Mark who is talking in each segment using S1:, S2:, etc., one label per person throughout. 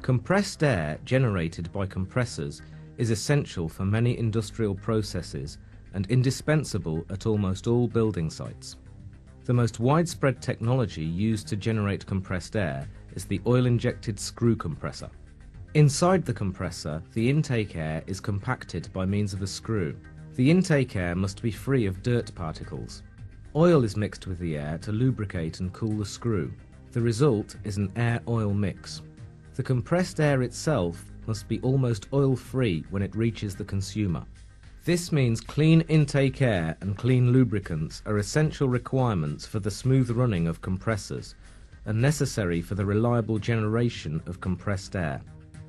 S1: Compressed air generated by compressors is essential for many industrial processes and indispensable at almost all building sites. The most widespread technology used to generate compressed air is the oil-injected screw compressor. Inside the compressor, the intake air is compacted by means of a screw. The intake air must be free of dirt particles. Oil is mixed with the air to lubricate and cool the screw. The result is an air-oil mix. The compressed air itself must be almost oil-free when it reaches the consumer. This means clean intake air and clean lubricants are essential requirements for the smooth running of compressors and necessary for the reliable generation of compressed air.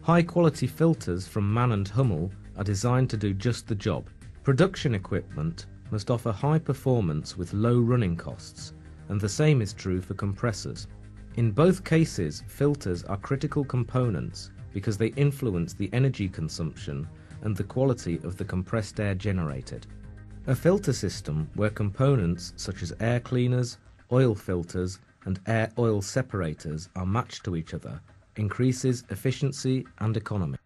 S1: High-quality filters from MANN and Hummel are designed to do just the job. Production equipment must offer high performance with low running costs, and the same is true for compressors. In both cases, filters are critical components because they influence the energy consumption and the quality of the compressed air generated. A filter system where components such as air cleaners, oil filters, and air-oil separators are matched to each other increases efficiency and economy.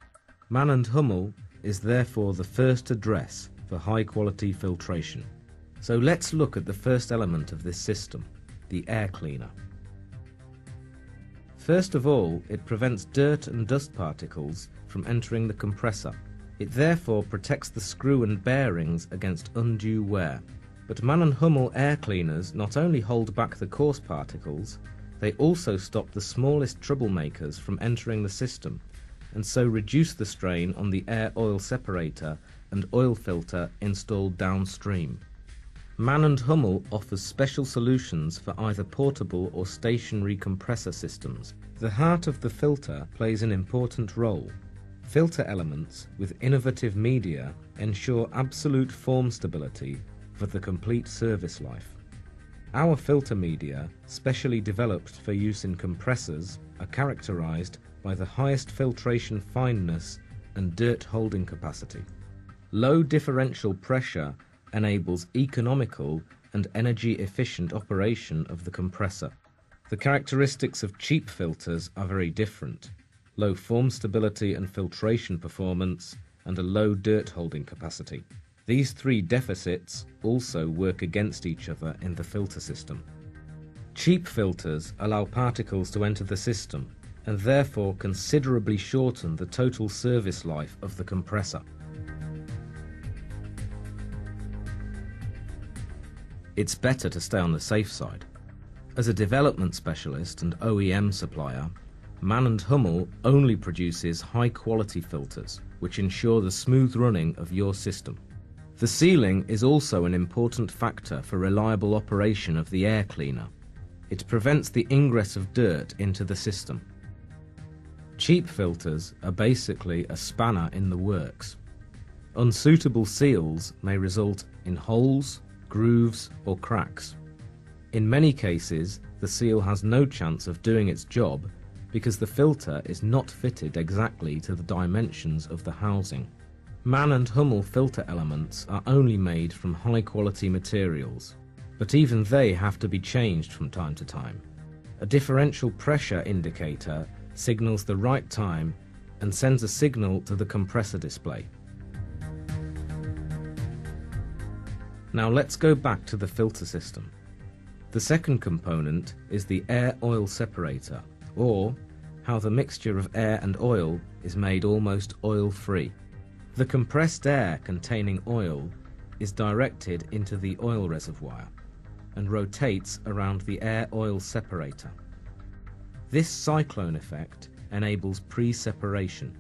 S1: MANN and Hummel is therefore the first address for high-quality filtration. So let's look at the first element of this system, the air cleaner. First of all, it prevents dirt and dust particles from entering the compressor. It therefore protects the screw and bearings against undue wear. But MANN and Hummel air cleaners not only hold back the coarse particles, they also stop the smallest troublemakers from entering the system, and so reduce the strain on the air-oil separator and oil filter installed downstream. MANN and Hummel offers special solutions for either portable or stationary compressor systems. The heart of the filter plays an important role. Filter elements with innovative media ensure absolute form stability for the complete service life. Our filter media, specially developed for use in compressors, are characterized by the highest filtration fineness and dirt holding capacity. Low differential pressure enables economical and energy-efficient operation of the compressor. The characteristics of cheap filters are very different: low form stability and filtration performance, and a low dirt holding capacity. These three deficits also work against each other in the filter system. Cheap filters allow particles to enter the system and therefore considerably shorten the total service life of the compressor. It's better to stay on the safe side. As a development specialist and OEM supplier, MANN and Hummel only produces high-quality filters which ensure the smooth running of your system. The sealing is also an important factor for reliable operation of the air cleaner. It prevents the ingress of dirt into the system. Cheap filters are basically a spanner in the works. Unsuitable seals may result in holes, grooves, or cracks. In many cases, the seal has no chance of doing its job because the filter is not fitted exactly to the dimensions of the housing. MANN and Hummel filter elements are only made from high-quality materials, but even they have to be changed from time to time. A differential pressure indicator signals the right time and sends a signal to the compressor display. Now let's go back to the filter system. The second component is the air-oil separator, or how the mixture of air and oil is made almost oil-free. The compressed air containing oil is directed into the oil reservoir and rotates around the air-oil separator. This cyclone effect enables pre-separation.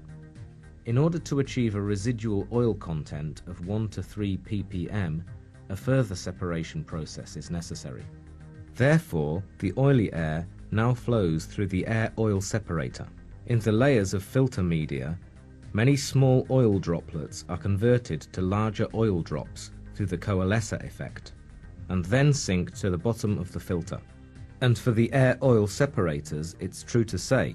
S1: In order to achieve a residual oil content of 1 to 3 ppm, a further separation process is necessary. Therefore, the oily air now flows through the air-oil separator. In the layers of filter media, many small oil droplets are converted to larger oil drops through the coalescer effect, and then sink to the bottom of the filter. And for the air-oil separators, it's true to say,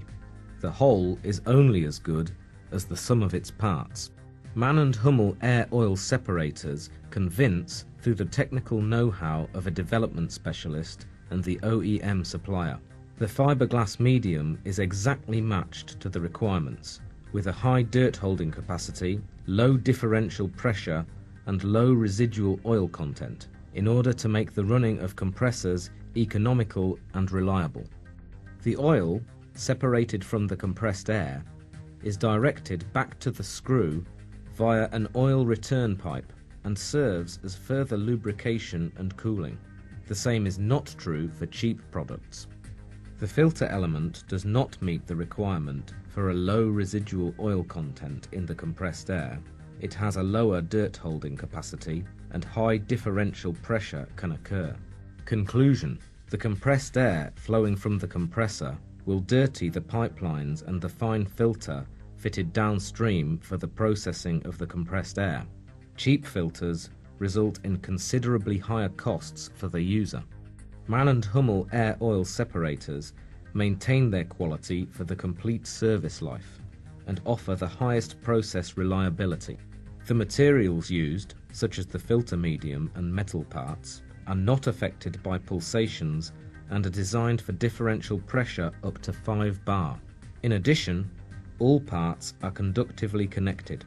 S1: the whole is only as good as the sum of its parts. MANN and Hummel air-oil separators convince through the technical know-how of a development specialist and the OEM supplier. The fiberglass medium is exactly matched to the requirements, with a high dirt holding capacity, low differential pressure and low residual oil content, in order to make the running of compressors economical and reliable. The oil, separated from the compressed air, is directed back to the screw via an oil return pipe and serves as further lubrication and cooling. The same is not true for cheap products. The filter element does not meet the requirement for a low residual oil content in the compressed air. It has a lower dirt holding capacity and high differential pressure can occur. Conclusion: the compressed air flowing from the compressor will dirty the pipelines and the fine filter fitted downstream for the processing of the compressed air. Cheap filters result in considerably higher costs for the user. Mann and Hummel air oil separators maintain their quality for the complete service life and offer the highest process reliability. The materials used, such as the filter medium and metal parts, are not affected by pulsations and are designed for differential pressure up to 5 bar. In addition, all parts are conductively connected.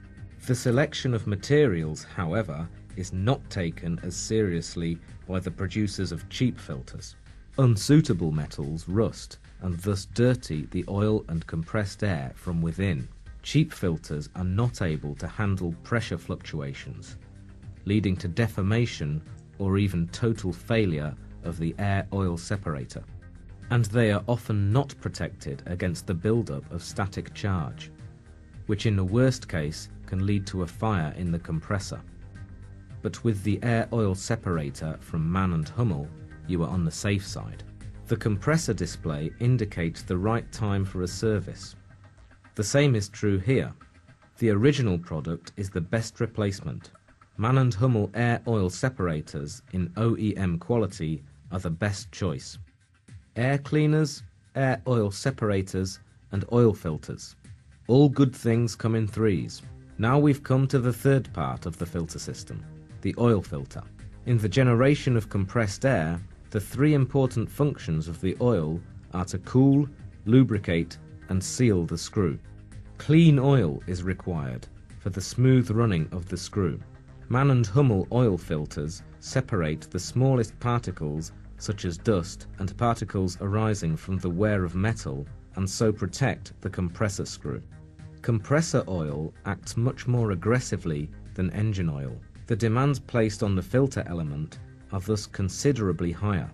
S1: The selection of materials, however, is not taken as seriously by the producers of cheap filters. Unsuitable metals rust and thus dirty the oil and compressed air from within. Cheap filters are not able to handle pressure fluctuations, leading to deformation or even total failure of the air-oil separator. And they are often not protected against the buildup of static charge, which in the worst case can lead to a fire in the compressor. But with the air-oil separator from Mann and Hummel, you are on the safe side. The compressor display indicates the right time for a service. The same is true here. The original product is the best replacement. Mann and Hummel air-oil separators in OEM quality are the best choice. Air cleaners, air-oil separators and oil filters. All good things come in threes. Now we've come to the third part of the filter system, the oil filter. In the generation of compressed air, the three important functions of the oil are to cool, lubricate and seal the screw. Clean oil is required for the smooth running of the screw. Mann and Hummel oil filters separate the smallest particles such as dust and particles arising from the wear of metal and so protect the compressor screw. Compressor oil acts much more aggressively than engine oil. The demands placed on the filter element are thus considerably higher.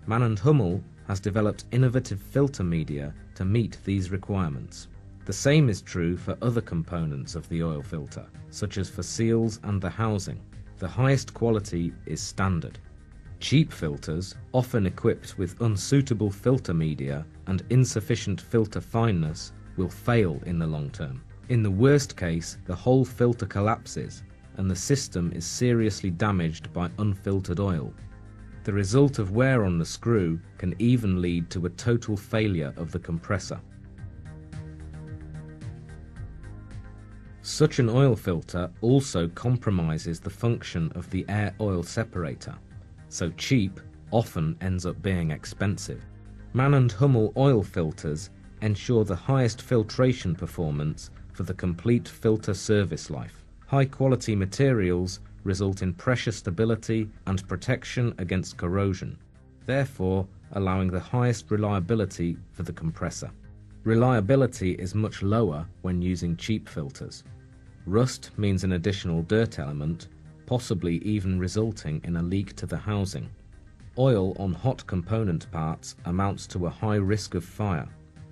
S1: Mann and Hummel has developed innovative filter media to meet these requirements. The same is true for other components of the oil filter, such as for seals and the housing. The highest quality is standard. Cheap filters, often equipped with unsuitable filter media and insufficient filter fineness, will fail in the long term. In the worst case, the whole filter collapses and the system is seriously damaged by unfiltered oil. The result of wear on the screw can even lead to a total failure of the compressor. Such an oil filter also compromises the function of the air-oil separator, so cheap often ends up being expensive. Mann and Hummel oil filters ensure the highest filtration performance for the complete filter service life. High-quality materials result in pressure stability and protection against corrosion, therefore allowing the highest reliability for the compressor. Reliability is much lower when using cheap filters. Rust means an additional dirt element, possibly even resulting in a leak to the housing. Oil on hot component parts amounts to a high risk of fire.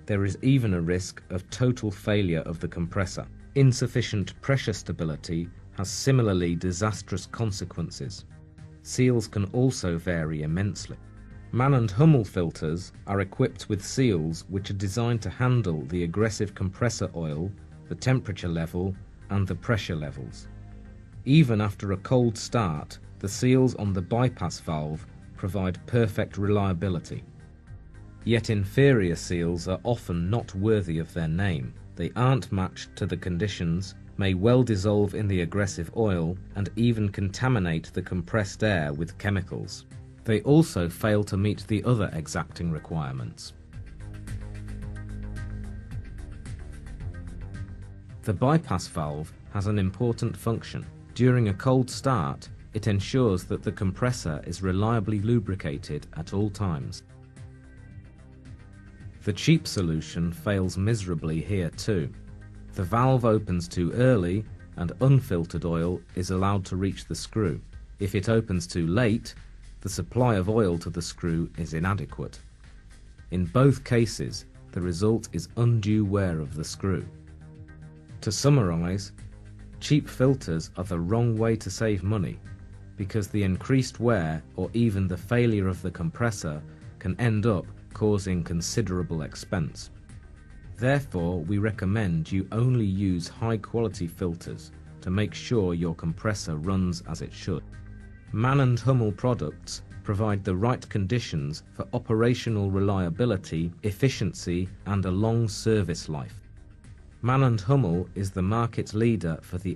S1: There is even a risk of total failure of the compressor. Insufficient pressure stability has similarly disastrous consequences. Seals can also vary immensely. Mann and Hummel filters are equipped with seals which are designed to handle the aggressive compressor oil, the temperature level, and the pressure levels. Even after a cold start, the seals on the bypass valve provide perfect reliability. Yet inferior seals are often not worthy of their name. They aren't matched to the conditions, may well dissolve in the aggressive oil, and even contaminate the compressed air with chemicals. They also fail to meet the other exacting requirements. The bypass valve has an important function. During a cold start, it ensures that the compressor is reliably lubricated at all times. The cheap solution fails miserably here too. The valve opens too early and unfiltered oil is allowed to reach the screw. If it opens too late, the supply of oil to the screw is inadequate. In both cases, the result is undue wear of the screw. To summarize, cheap filters are the wrong way to save money because the increased wear or even the failure of the compressor can end up causing considerable expense. Therefore, we recommend you only use high-quality filters to make sure your compressor runs as it should. MANN and Hummel products provide the right conditions for operational reliability, efficiency, and a long service life. MANN and Hummel is the market leader for the